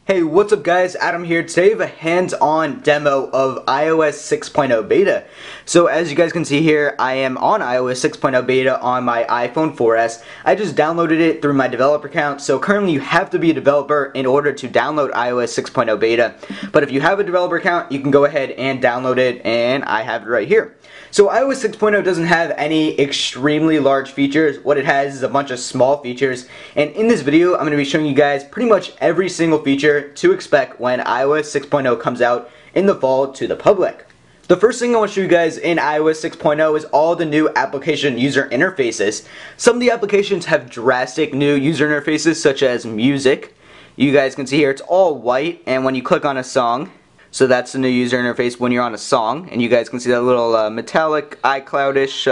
Hey, what's up guys? Adam here. Today I have a hands-on demo of iOS 6.0 beta. So as you guys can see here, I am on iOS 6.0 beta on my iPhone 4s. I just downloaded it through my developer account. So currently you have to be a developer in order to download iOS 6.0 beta. But if you have a developer account, you can go ahead and download it, and I have it right here. So iOS 6.0 doesn't have any extremely large features. What it has is a bunch of small features. And in this video, I'm going to be showing you guys pretty much every single feature to expect when iOS 6.0 comes out in the fall to the public. The first thing I want to show you guys in iOS 6.0 is all the new application user interfaces. Some of the applications have drastic new user interfaces, such as music. You guys can see here it's all white, and when you click on a song, so that's the new user interface when you're on a song, and you guys can see that little metallic iCloudish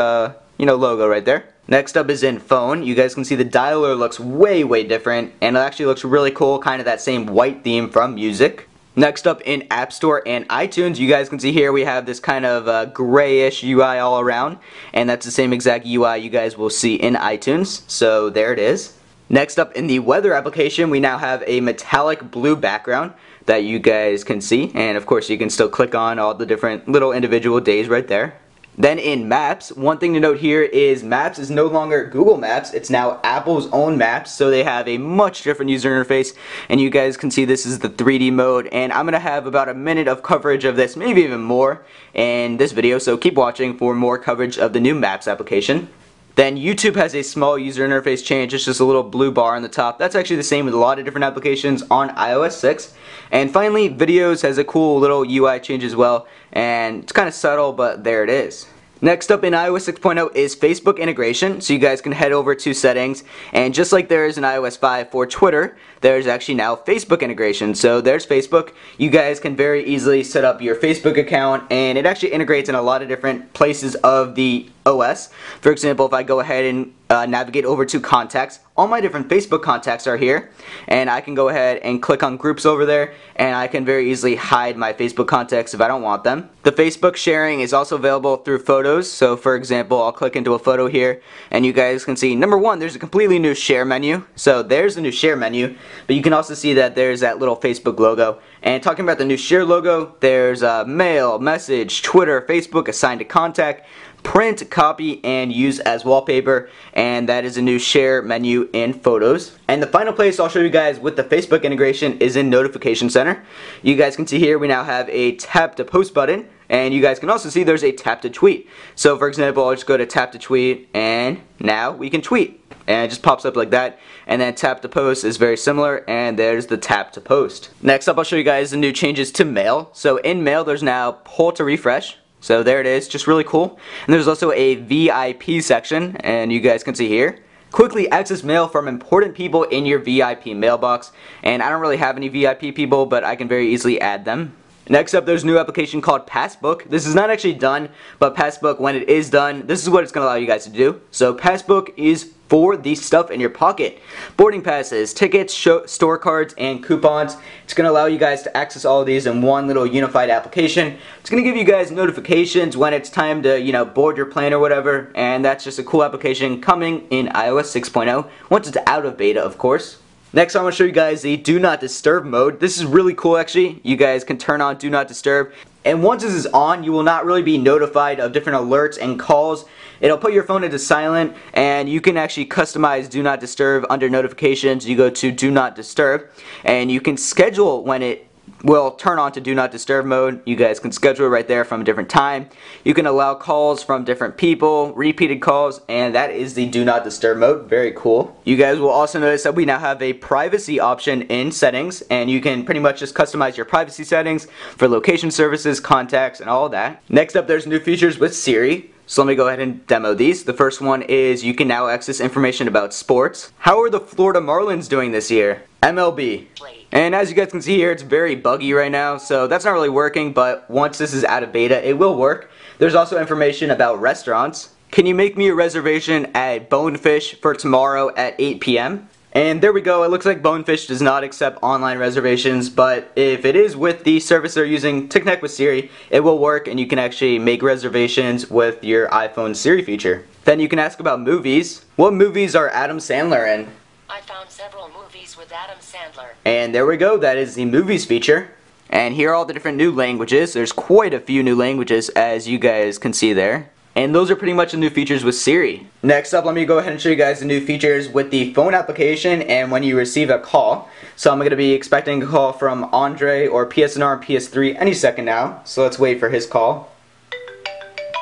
logo right there. Next up is in phone. You guys can see the dialer looks way different, and it actually looks really cool, kind of that same white theme from music. Next up in App Store and iTunes, you guys can see here we have this kind of grayish UI all around, and that's the same exact UI you guys will see in iTunes, so there it is. Next up in the weather application, we now have a metallic blue background that you guys can see, and of course you can still click on all the different little individual days right there. Then in Maps, one thing to note here is Maps is no longer Google Maps, it's now Apple's own Maps, so they have a much different user interface, and you guys can see this is the 3D mode, and I'm going to have about a minute of coverage of this, maybe even more, in this video, so keep watching for more coverage of the new Maps application. Then YouTube has a small user interface change. It's just a little blue bar on the top. That's actually the same with a lot of different applications on iOS 6. And finally, Videos has a cool little UI change as well, and it's kind of subtle, but there it is. Next up in iOS 6.0 is Facebook integration, so you guys can head over to settings, and just like there is in iOS 5 for Twitter, there's actually now Facebook integration. So there's Facebook. You guys can very easily set up your Facebook account, and it actually integrates in a lot of different places of the OS. For example, if I go ahead and navigate over to contacts, all my different Facebook contacts are here, and I can go ahead and click on groups over there, and I can very easily hide my Facebook contacts if I don't want them. The Facebook sharing is also available through photos, so for example, I'll click into a photo here, and you guys can see, number one, there's a completely new share menu, so there's the new share menu, but you can also see that there's that little Facebook logo. And talking about the new share logo, there's mail, message, Twitter, Facebook, assign to contact, print, copy, and use as wallpaper, and that is a new share menu in photos. And the final place I'll show you guys with the Facebook integration is in Notification Center. You guys can see here we now have a tap to post button, and you guys can also see there's a tap to tweet. So for example, I'll just go to tap to tweet, and now we can tweet. And it just pops up like that. And then tap to post is very similar, and there's the tap to post. Next up, I'll show you guys the new changes to mail. So in mail, there's now pull to refresh. So there it is, just really cool. And there's also a VIP section, and you guys can see here. Quickly access mail from important people in your VIP mailbox. And I don't really have any VIP people, but I can very easily add them. Next up, there's a new application called Passbook. This is not actually done, but Passbook, when it is done, this is what it's going to allow you guys to do. So Passbook is for the stuff in your pocket. Boarding passes, tickets, store cards, and coupons. It's going to allow you guys to access all of these in one little unified application. It's going to give you guys notifications when it's time to, board your plane or whatever, and that's just a cool application coming in iOS 6.0, once it's out of beta, of course. Next, I'm going to show you guys the Do Not Disturb mode. This is really cool actually. You guys can turn on Do Not Disturb, and once this is on, you will not really be notified of different alerts and calls. It'll put your phone into silent, and you can actually customize Do Not Disturb under notifications. You go to Do Not Disturb, and you can schedule when it will turn on to Do Not Disturb mode. You guys can schedule it right there from a different time. You can allow calls from different people, repeated calls, and that is the Do Not Disturb mode. Very cool. You guys will also notice that we now have a privacy option in settings, and you can pretty much just customize your privacy settings for location services, contacts, and all of that. Next up, there's new features with Siri. So let me go ahead and demo these. The first one is you can now access information about sports. How are the Florida Marlins doing this year? MLB. And as you guys can see here, it's very buggy right now, so that's not really working, but once this is out of beta, it will work. There's also information about restaurants. Can you make me a reservation at Bonefish for tomorrow at 8 p.m.? And there we go. It looks like Bonefish does not accept online reservations, but if it is with the service they're using to connect with Siri, it will work, and you can actually make reservations with your iPhone Siri feature. Then you can ask about movies. What movies are Adam Sandler in? I found several movies with with Adam Sandler. And there we go, that is the movies feature. And here are all the different new languages. There's quite a few new languages, as you guys can see there. And those are pretty much the new features with Siri. Next up, let me go ahead and show you guys the new features with the phone application and when you receive a call. So I'm going to be expecting a call from Andre or PSNR and PS3 any second now. So let's wait for his call.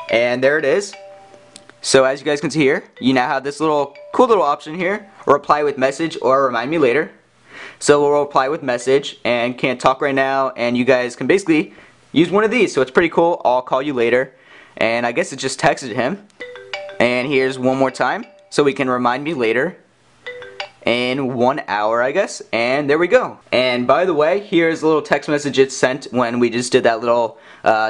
And there it is. So as you guys can see here, you now have this cool little option here, reply with message or remind me later. So we'll reply with message and can't talk right now, and you guys can basically use one of these. So it's pretty cool. I'll call you later. And I guess it just texted him. And here's one more time, so we can remind me later. In 1 hour, I guess, and there we go. And by the way, here's a little text message it sent when we just did that little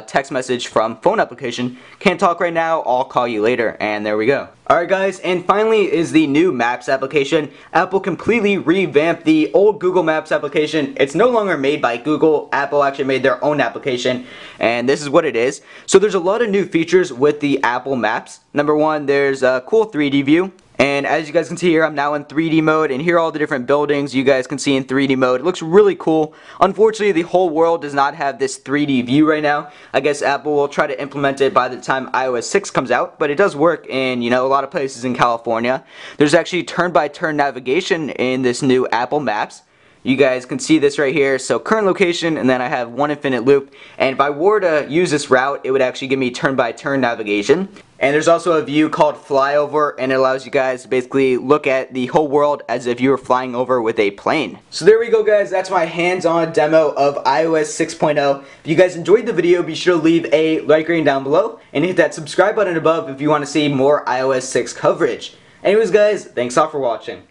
text message from phone application. Can't talk right now, I'll call you later, and there we go. Alright guys, and finally is the new Maps application. Apple completely revamped the old Google Maps application. It's no longer made by Google. Apple actually made their own application, and this is what it is. So there's a lot of new features with the Apple Maps. Number one, there's a cool 3D view. And as you guys can see here, I'm now in 3D mode, and here are all the different buildings you guys can see in 3D mode. It looks really cool. Unfortunately, the whole world does not have this 3D view right now. I guess Apple will try to implement it by the time iOS 6 comes out, but it does work in, a lot of places in California. There's actually turn-by-turn navigation in this new Apple Maps. You guys can see this right here. So current location, and then I have one infinite loop. And if I were to use this route, it would actually give me turn-by-turn navigation. And there's also a view called flyover, and it allows you guys to basically look at the whole world as if you were flying over with a plane. So there we go guys, that's my hands-on demo of iOS 6.0. If you guys enjoyed the video, be sure to leave a like rating down below, and hit that subscribe button above if you want to see more iOS 6 coverage. Anyways guys, thanks all for watching.